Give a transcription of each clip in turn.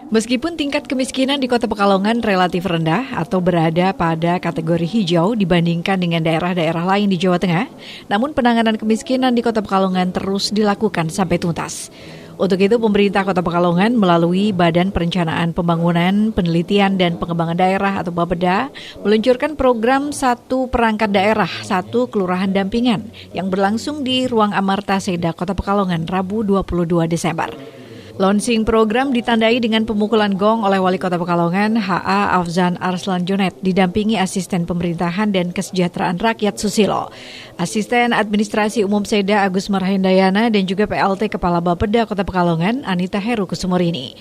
Meskipun tingkat kemiskinan di Kota Pekalongan relatif rendah atau berada pada kategori hijau dibandingkan dengan daerah-daerah lain di Jawa Tengah, namun penanganan kemiskinan di Kota Pekalongan terus dilakukan sampai tuntas. Untuk itu, pemerintah Kota Pekalongan melalui Badan Perencanaan Pembangunan, Penelitian dan Pengembangan Daerah atau Bapeda meluncurkan program Satu Perangkat Daerah, Satu Kelurahan Dampingan yang berlangsung di Ruang Amarta Seda Kota Pekalongan Rabu 22 Desember. Launching program ditandai dengan pemukulan gong oleh Wali Kota Pekalongan H.A. Afzan Arslan Jonet didampingi Asisten Pemerintahan dan Kesejahteraan Rakyat Susilo, Asisten Administrasi Umum Seda Agus Marhendayana dan juga PLT Kepala Bapeda Kota Pekalongan Anita Heru Kusumorini.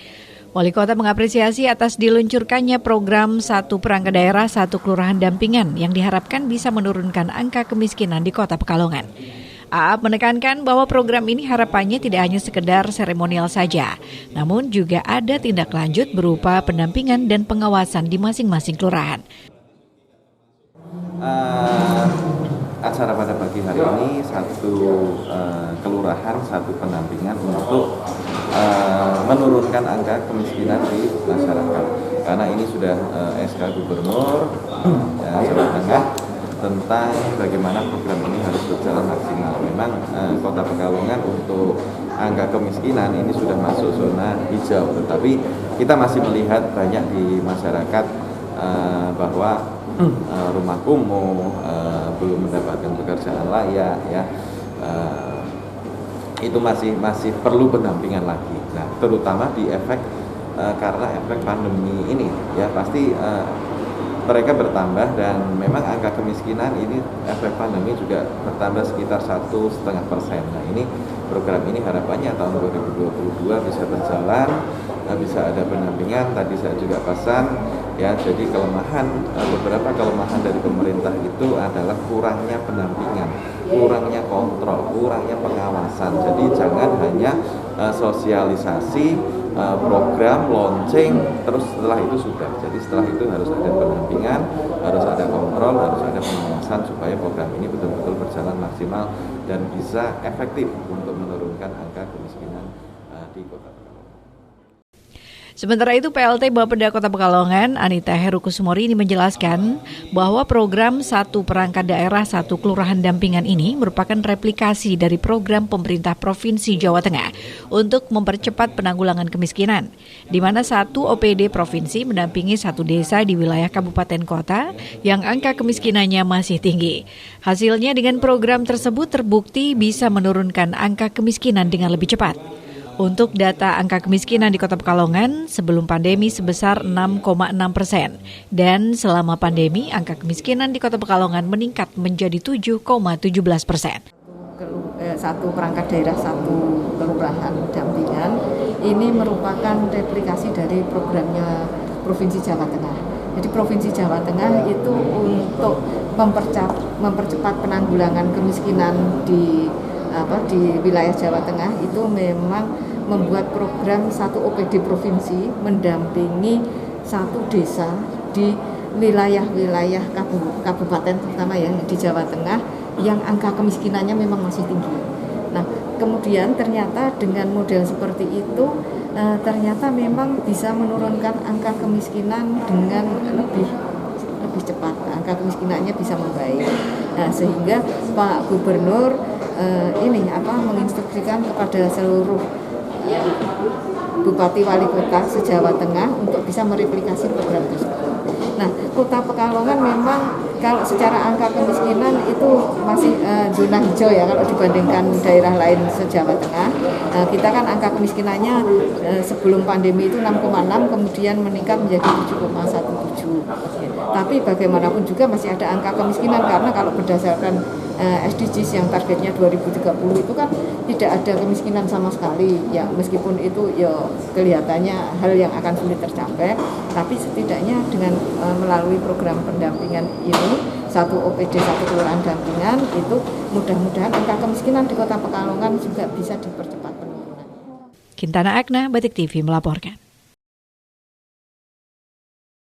Wali Kota mengapresiasi atas diluncurkannya program Satu Perangkat Daerah Satu Kelurahan Dampingan yang diharapkan bisa menurunkan angka kemiskinan di Kota Pekalongan. A.A. menekankan bahwa program ini harapannya tidak hanya sekedar seremonial saja, namun juga ada tindak lanjut berupa pendampingan dan pengawasan di masing-masing kelurahan. Acara pada pagi hari ini satu kelurahan, satu pendampingan untuk menurunkan angka kemiskinan di masyarakat. Karena ini sudah SK Gubernur Jawa Tengah tentang bagaimana program ini harus berjalan maksimal. Memang Kota Pekalongan untuk angka kemiskinan ini sudah masuk zona hijau, tetapi kita masih melihat banyak di masyarakat bahwa rumah kumuh, belum mendapatkan pekerjaan layak, ya, itu masih perlu pendampingan lagi. Nah, terutama di efek karena efek pandemi ini, ya pasti mereka bertambah dan memang angka kemiskinan ini efek pandemi juga bertambah sekitar 1,5%. Nah, ini program ini harapannya tahun 2022 bisa berjalan, bisa ada pendampingan. Tadi saya juga pesan, ya, jadi beberapa kelemahan dari pemerintah itu adalah kurangnya pendampingan, kurangnya kontrol, kurangnya pengawasan. Jadi jangan hanya sosialisasi, program, launching, terus setelah itu sudah. Jadi setelah itu harus ada pendampingan, harus ada kontrol, harus ada pengawasan supaya program ini betul-betul berjalan maksimal dan bisa efektif untuk menurunkan angka kemiskinan di Kota Pekalongan. Sementara itu, PLT Bapeda Kota Pekalongan, Anita Heru Kusumorini menjelaskan bahwa program Satu Perangkat Daerah Satu Kelurahan Dampingan ini merupakan replikasi dari program pemerintah Provinsi Jawa Tengah untuk mempercepat penanggulangan kemiskinan, di mana satu OPD provinsi mendampingi satu desa di wilayah kabupaten kota yang angka kemiskinannya masih tinggi. Hasilnya dengan program tersebut terbukti bisa menurunkan angka kemiskinan dengan lebih cepat. Untuk data angka kemiskinan di Kota Pekalongan sebelum pandemi sebesar 6,6%, dan selama pandemi angka kemiskinan di Kota Pekalongan meningkat menjadi 7,17%. Satu perangkat daerah, satu kelurahan dampingan ini merupakan replikasi dari programnya Provinsi Jawa Tengah. Jadi Provinsi Jawa Tengah itu untuk mempercepat penanggulangan kemiskinan di wilayah Jawa Tengah itu memang membuat program satu OPD provinsi mendampingi satu desa di wilayah-wilayah kabupaten terutama yang di Jawa Tengah yang angka kemiskinannya memang masih tinggi. Nah, kemudian ternyata dengan model seperti itu ternyata memang bisa menurunkan angka kemiskinan dengan lebih cepat. Angka kemiskinannya bisa membaik. Nah, sehingga Pak Gubernur menginstruksikan kepada seluruh Bupati Wali Kota se-Jawa Tengah untuk bisa mereplikasi program tersebut. Nah, Kota Pekalongan memang kalau secara angka kemiskinan itu masih zona hijau ya kalau dibandingkan daerah lain se-Jawa Tengah. Kita kan angka kemiskinannya sebelum pandemi itu 6,6 kemudian meningkat menjadi 7,17. Tapi bagaimanapun juga masih ada angka kemiskinan karena kalau berdasarkan SDGs yang targetnya 2030 itu kan tidak ada kemiskinan sama sekali ya, meskipun itu ya kelihatannya hal yang akan sulit tercapai, tapi setidaknya dengan melalui program pendampingan ini satu OPD satu kelurahan dampingan itu mudah-mudahan angka kemiskinan di Kota Pekalongan juga bisa dipercepat penurunan. Kintana Agna, Batik TV melaporkan.